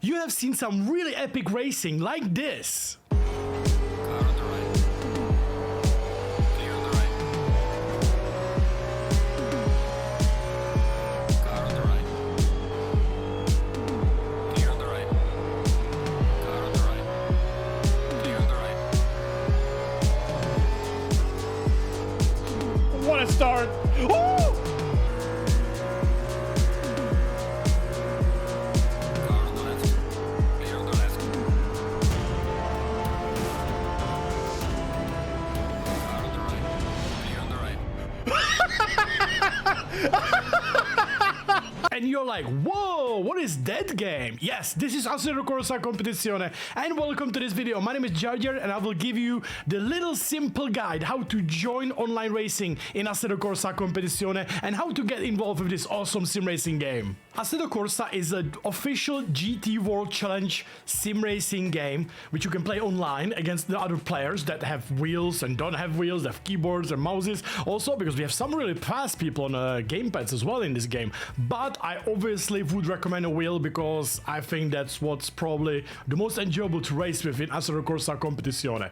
You have seen some really epic racing like this. What a start! Ooh! And you're like, whoa, what is that game? Yes, this is Assetto Corsa Competizione, and welcome to this video. My name is Jardier, and I will give you the little simple guide how to join online racing in Assetto Corsa Competizione and how to get involved with this awesome sim racing game. Assetto Corsa is an official GT World Challenge sim racing game which you can play online against the other players that have wheels and don't have wheels, they have keyboards and mouses. Also, because we have some really fast people on gamepads as well in this game. But I obviously would recommend a wheel because I think that's what's probably the most enjoyable to race with in Assetto Corsa Competizione.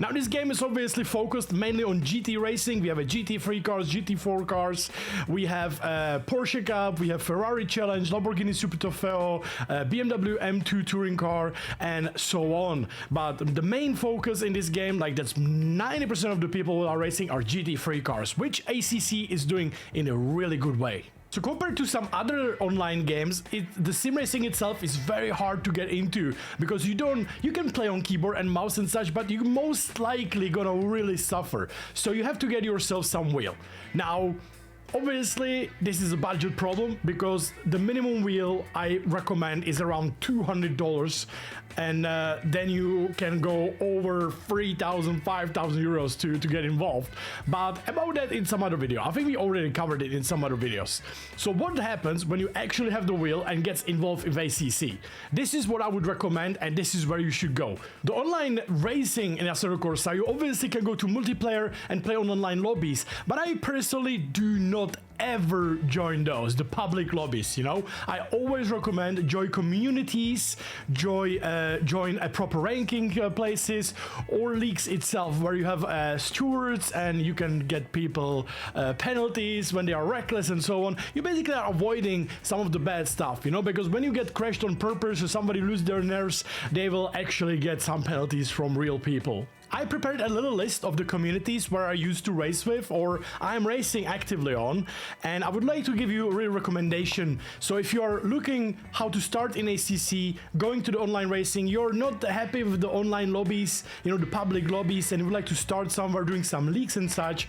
Now, this game is obviously focused mainly on GT racing. We have a GT3 cars, GT4 cars, we have Porsche Cup, we have Ferrari Challenge, Lamborghini Super Trofeo, BMW M2 touring car, and so on. But the main focus in this game, like that's 90% of the people who are racing, are GT3 cars, which ACC is doing in a really good way. So compared to some other online games, the sim racing itself is very hard to get into because you can play on keyboard and mouse and such, but you're most likely gonna really suffer. So you have to get yourself some wheel. Now, obviously, this is a budget problem because the minimum wheel I recommend is around $200, and then you can go over 3,000, 5,000 euros to get involved. But about that in some other video. I think we already covered it in some other videos. So what happens when you actually have the wheel and gets involved in ACC? This is what I would recommend, and this is where you should go. The online racing in Assetto Corsa, you obviously can go to multiplayer and play on online lobbies, but I personally do not ever join those, the public lobbies, you know. I always recommend join communities, join a proper ranking places, or leagues itself where you have stewards and you can get people penalties when they are reckless and so on. You basically are avoiding some of the bad stuff, you know, because when you get crashed on purpose or somebody lose their nerves, they will actually get some penalties from real people. I prepared a little list of the communities where I used to race with or I'm racing actively on, and I would like to give you a real recommendation. So if you are looking how to start in ACC, going to the online racing, you're not happy with the online lobbies, you know, the public lobbies, and you would like to start somewhere doing some leagues and such,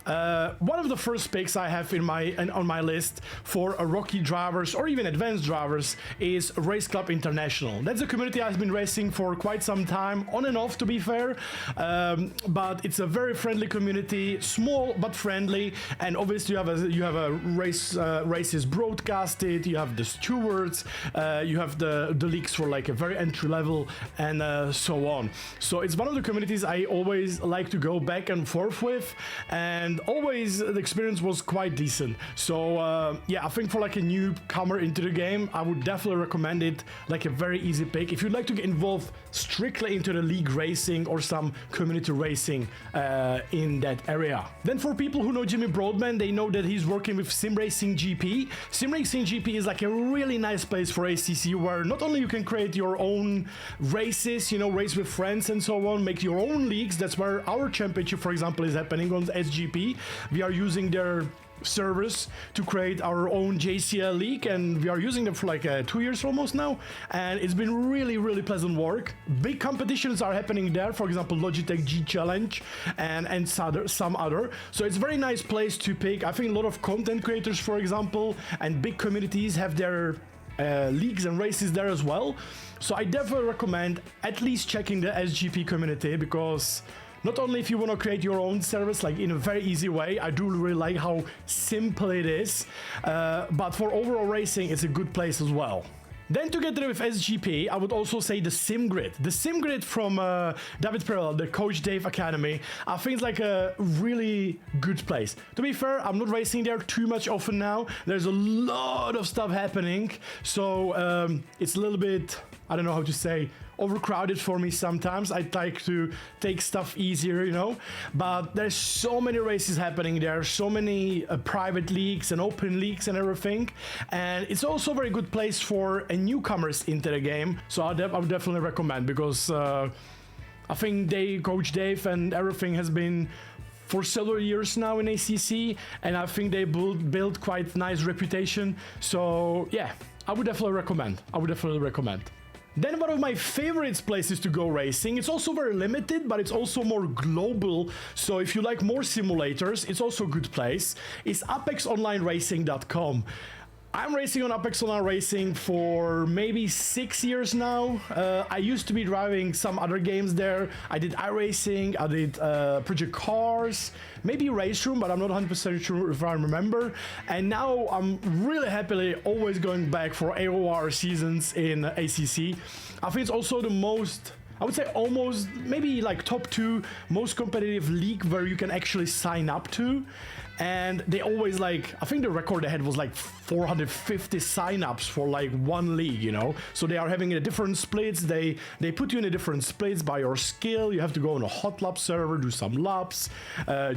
one of the first picks I have on my list for rookie drivers or even advanced drivers is Race Club International. That's a community I've been racing for quite some time, on and off to be fair, but it's a very friendly community, small but friendly, and obviously you have a races broadcasted, you have the stewards, you have the leagues for like a very entry level, and so on. So it's one of the communities I always like to go back and forth with, and always the experience was quite decent. So yeah, I think for like a newcomer into the game, I would definitely recommend it, like a very easy pick. If you'd like to get involved strictly into the league racing or some community racing in that area. Then for people who know Jimmy Broadman, they know that he's working with simracing GP. Simracing GP is like a really nice place for ACC where not only you can create your own races, you know, race with friends and so on, make your own leagues. That's where our championship, for example, is happening on SGP. We are using their servers to create our own JCL league, and we are using them for like 2 years almost now, and it's been really pleasant work. Big competitions are happening there, for example Logitech G Challenge and some other, so it's a very nice place to pick. I think a lot of content creators, for example, and big communities have their leagues and races there as well. So I definitely recommend at least checking the SGP community, because not only if you want to create your own service like in a very easy way, I do really like how simple it is, but for overall racing it's a good place as well. Then together with SGP, I would also say the SimGrid. The SimGrid from David Perel, the Coach Dave Academy, I think it's like a really good place. To be fair, I'm not racing there too much often now. There's a lot of stuff happening, so it's a little bit, I don't know how to say, overcrowded for me sometimes. I'd like to take stuff easier, you know, but there's so many races happening there, so many private leagues and open leagues and everything, and it's also a very good place for newcomers into the game, so I would definitely recommend, because I think Coach Dave and everything has been for several years now in ACC, and I think they built quite nice reputation, so yeah, I would definitely recommend. Then one of my favorite places to go racing, it's also very limited, but it's also more global, so if you like more simulators, it's also a good place, is ApexOnlineRacing.com. I'm racing on Apex Online Racing for maybe 6 years now. I used to be driving some other games there. I did iRacing, I did Project Cars, maybe Race Room, but I'm not 100% sure if I remember. And now I'm really happily always going back for AOR seasons in ACC. I think it's also the most, I would say almost maybe like top 2 most competitive league where you can actually sign up to. And they always, like, I think the record they had was like 450 signups for like one league, you know. So they are having a different splits. They put you in a different splits by your skill. You have to go on a hot lap server, do some laps,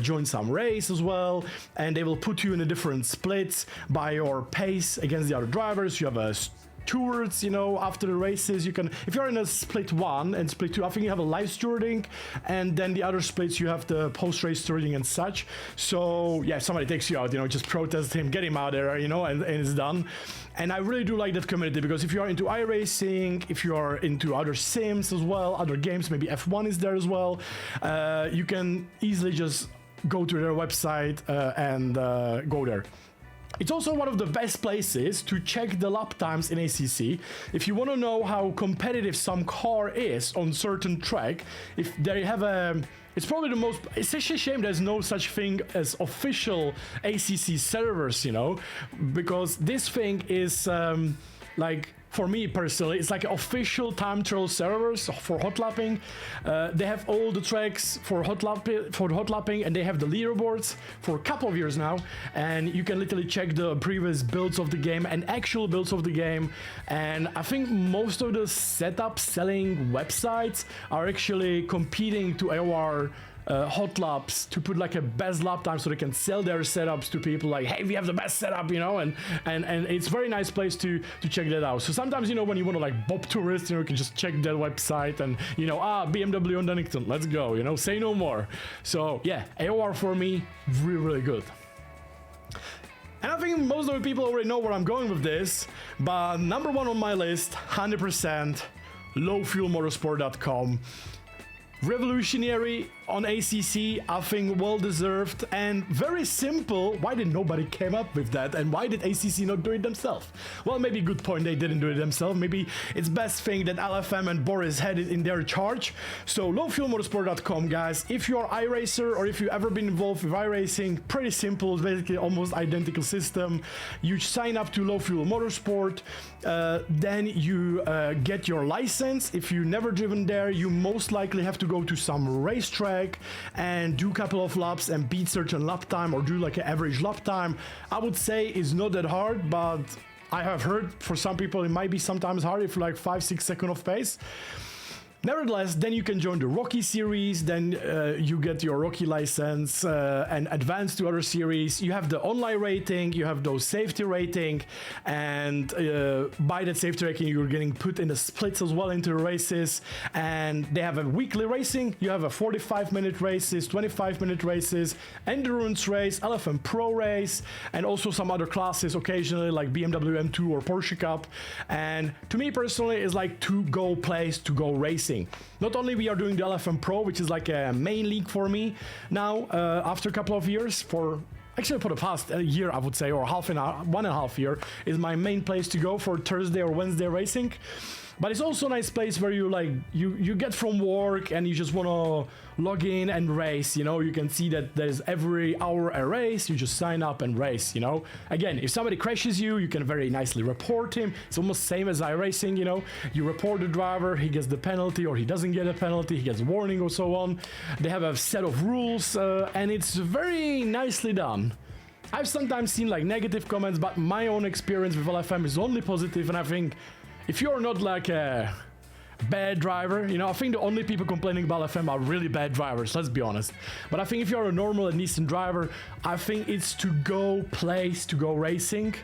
join some race as well, and they will put you in a different splits by your pace against the other drivers. You have a stewards, you know, after the races. You can, if you're in a split 1 and split 2, I think you have a live stewarding, and then the other splits you have the post-race stewarding and such. So yeah, if somebody takes you out, you know, just protest him, get him out there, you know, and it's done. And I really do like that community, because if you are into iRacing, if you are into other sims as well, other games, maybe F1 is there as well, you can easily just go to their website and go there. It's also one of the best places to check the lap times in ACC. If you want to know how competitive some car is on certain track, if they have a, it's probably the most, it's actually a shame there's no such thing as official ACC servers, you know, because this thing is like, for me personally, it's like official time trial servers for hotlapping. They have all the tracks for hotlapping, and they have the leaderboards for a couple of years now. And you can literally check the previous builds of the game and actual builds of the game. And I think most of the setup selling websites are actually competing to AOR hot laps to put like a best lap time, so they can sell their setups to people like, hey, we have the best setup, you know, and it's a very nice place to check that out. So sometimes, you know, when you want to like bob tourists, you know, you can just check their website and, you know, BMW on Dunnington, let's go, you know, say no more. So yeah, AOR for me, really good. And I think most of the people already know where I'm going with this, but number 1 on my list, 100%, lowfuelmotorsport.com. Revolutionary on ACC, I think well deserved and very simple. Why did nobody came up with that, and why did ACC not do it themselves? Well, maybe a good point, they didn't do it themselves. Maybe it's best thing that LFM and Boris had it in their charge. So lowfuelmotorsport.com, guys. If you're iRacer or if you've ever been involved with iRacing, pretty simple, basically almost identical system. You sign up to Low Fuel Motorsport, then you get your license. If you've never driven there, you most likely have to go to some racetrack and do a couple of laps and beat certain lap time, or do like an average lap time. I would say is not that hard, but I have heard for some people it might be sometimes hard if like 5-6 seconds of pace. Nevertheless, then you can join the Rocky series, then you get your Rocky license and advance to other series. You have the online rating, you have those safety rating, and by that safety rating you're getting put in the splits as well into the races. And they have a weekly racing, you have a 45-minute races, 25-minute races, endurance race, LFM Pro race, and also some other classes occasionally like BMW M2 or Porsche Cup. And to me personally, it's like to-go place to go racing. Not only we are doing the LFM Pro, which is like a main league for me now, after a couple of years, actually for the past year I would say, or 1.5 year is my main place to go for Thursday or Wednesday racing. But it's also a nice place where you like you get from work and you just want to log in and race. You know, you can see that there's every hour a race. You just sign up and race. You know, again, if somebody crashes you, you can very nicely report him. It's almost same as iRacing. You know, you report the driver, he gets the penalty or he doesn't get a penalty, he gets a warning or so on. They have a set of rules and it's very nicely done. I've sometimes seen like negative comments, but my own experience with LFM is only positive, and I think if you're not like a bad driver, you know, I think the only people complaining about LFM are really bad drivers, let's be honest. But I think if you're a normal and decent driver, I think it's place to go racing.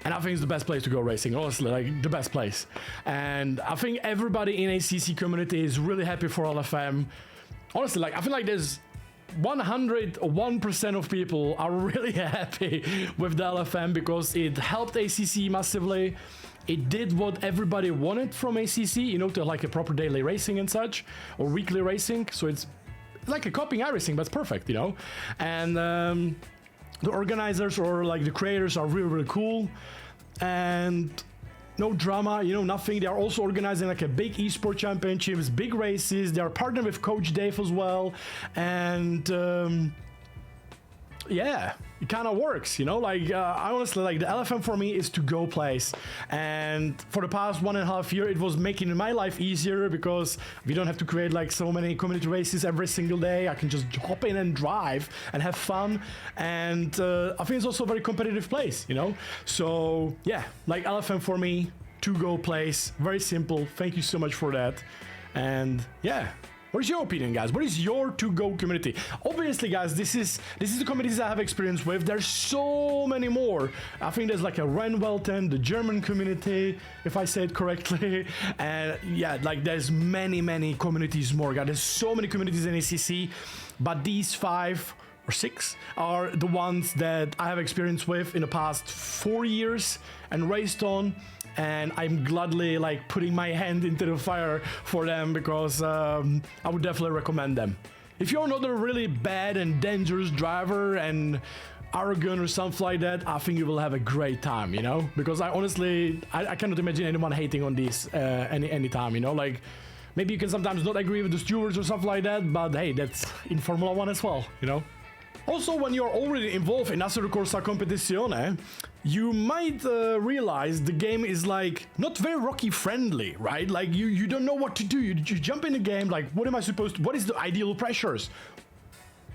And I think it's the best place to go racing, honestly, like the best place. And I think everybody in ACC community is really happy for LFM. Honestly, like I feel like there's 101% of people are really happy with the LFM because it helped ACC massively. It did what everybody wanted from ACC, you know, to like a proper daily racing and such, or weekly racing. So it's like a copying iRacing, but it's perfect, you know. And the organizers or like the creators are really, really cool. And no drama, you know, nothing. They are also organizing like a big esport championships, big races. They are partnered with Coach Dave as well. And yeah, it kind of works, you know, like I honestly like the LFM for me is to go place. And for the past 1.5 years, it was making my life easier because we don't have to create like so many community races every single day. I can just hop in and drive and have fun. And I think it's also a very competitive place, you know. So yeah, like LFM for me, to go place, very simple. Thank you so much for that. And yeah. What is your opinion, guys? What is your to-go community? Obviously, guys, this is the communities I have experience with. There's so many more. I think there's like a Rennwelten, the German community, if I say it correctly. And yeah, like there's many communities more, guys. There's so many communities in ACC, but these 5 or 6 are the ones that I have experience with in the past 4 years and raced on. And I'm gladly like putting my hand into the fire for them because I would definitely recommend them. If you're not a really bad and dangerous driver and arrogant or something like that, I think you will have a great time, you know? Because I honestly, I cannot imagine anyone hating on this any time, you know? Like, maybe you can sometimes not agree with the stewards or something like that, but hey, that's in Formula 1 as well, you know? Also, when you're already involved in Assetto Corsa Competizione, you might realize the game is like not very Rocky friendly, right? Like you don't know what to do. You jump in the game like, what is the ideal pressures?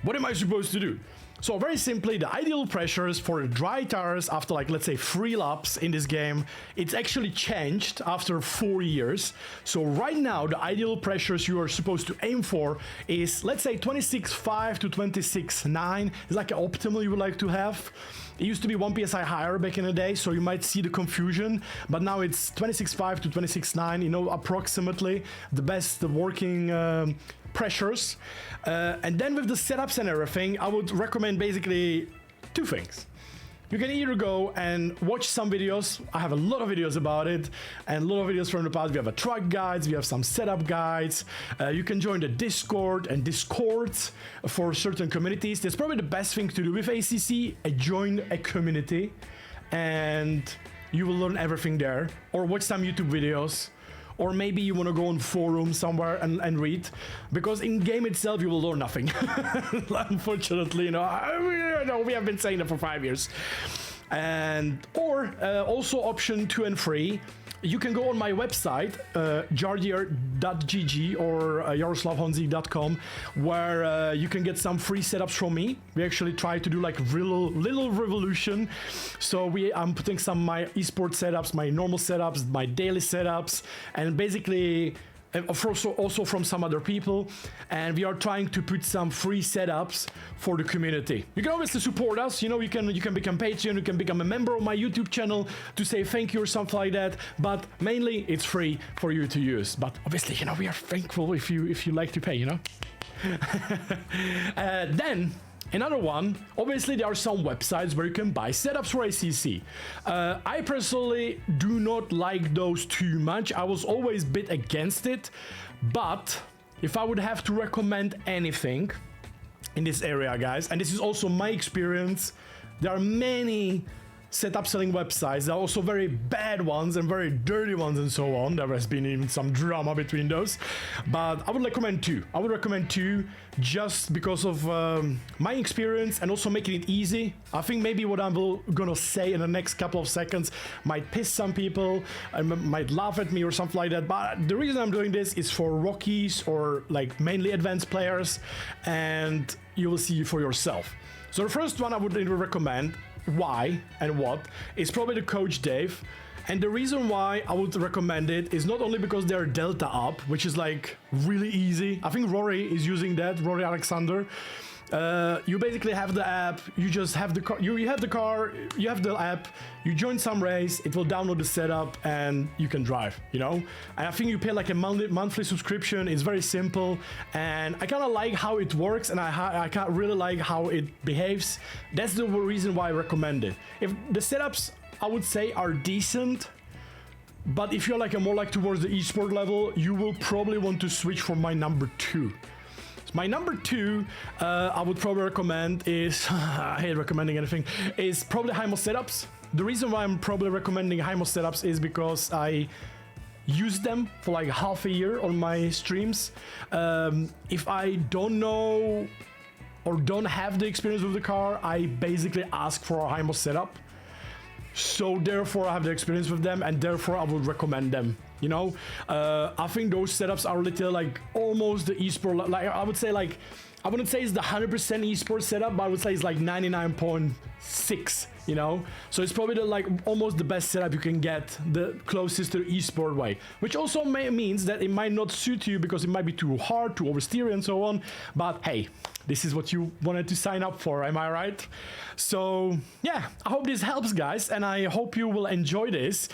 What am I supposed to do? So very simply, the ideal pressures for the dry tires after like, let's say 3 laps in this game, it's actually changed after 4 years. So right now, the ideal pressures you are supposed to aim for is, let's say 26.5 to 26.9 is like an optimal you would like to have. It used to be 1 psi higher back in the day, so you might see the confusion, but now it's 26.5 to 26.9, you know, approximately the best working pressures. And then with the setups and everything, I would recommend basically 2 things. You can either go and watch some videos. I have a lot of videos about it and a lot of videos from the past. We have a track guides, we have some setup guides. You can join the Discord and Discords for certain communities. That's probably the best thing to do with ACC, join a community and you will learn everything there, or watch some YouTube videos. Or maybe you want to go on forum somewhere and read, because in game itself you will learn nothing. Unfortunately, you know, we have been saying that for 5 years. And or also option 2 and 3, you can go on my website, jardier.gg or yaroslavhonzik.com, where you can get some free setups from me. We actually try to do like little revolution. So I'm putting some of my esports setups, my normal setups, my daily setups, and basically also from some other people, and we are trying to put some free setups for the community. You can obviously support us, you know, you can become Patreon, you can become a member of my YouTube channel to say thank you or something like that, but mainly it's free for you to use. But obviously, you know, we are thankful if you like to pay, you know. Then another one, obviously there are some websites where you can buy setups for ACC. I personally do not like those too much. I was always a bit against it, but if I would have to recommend anything in this area, guys, and this is also my experience, there are many setup selling websites. There are also very bad ones and very dirty ones and so on. There has been even some drama between those. But I would recommend two. I would recommend two just because of my experience and also making it easy. I think maybe what I'm gonna say in the next couple of seconds might piss some people and might laugh at me or something like that. But the reason I'm doing this is for rookies or like mainly advanced players, and you will see for yourself. So the first one I would recommend, why and what, is probably the Coach Dave. And the reason why I would recommend it is not only because they're Delta up, which is like really easy. I think Rory is using that, Rory Alexander. You basically have the app, you just have the car, you have the car, you have the app, you join some race, it will download the setup and you can drive, you know? And I think you pay like a monthly subscription, it's very simple, and I kind of like how it works, and I can't really like how it behaves. That's the reason why I recommend it. If the setups, I would say, are decent, but if you're like a more like towards the esport level, you will probably want to switch for my number two. My number two, I would probably recommend is, I hate recommending anything, is probably Hymo setups. The reason why I'm probably recommending Hymo setups is because I used them for like half a year on my streams. If I don't know or don't have the experience with the car, I basically ask for a Hymo setup. So therefore I have the experience with them, and therefore I would recommend them, you know. I think those setups are little like almost the esport, like I would say, like I wouldn't say it's the 100% esport setup, but I would say it's like 99.6, you know. So it's probably the, like almost the best setup you can get, the closest to the esport way, which also means that it might not suit you because it might be too hard, too oversteer and so on. But hey, this is what you wanted to sign up for, am I right? So yeah, I hope this helps, guys, and I hope you will enjoy this.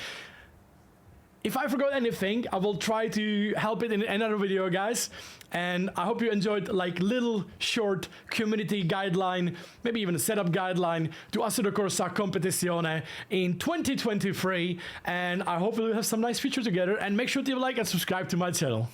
If I forgot anything, I will try to help it in another video, guys. And I hope you enjoyed like little short community guideline, maybe even a setup guideline to Assetto Corsa Competizione in 2023. And I hope we'll have some nice features together. And make sure to like and subscribe to my channel.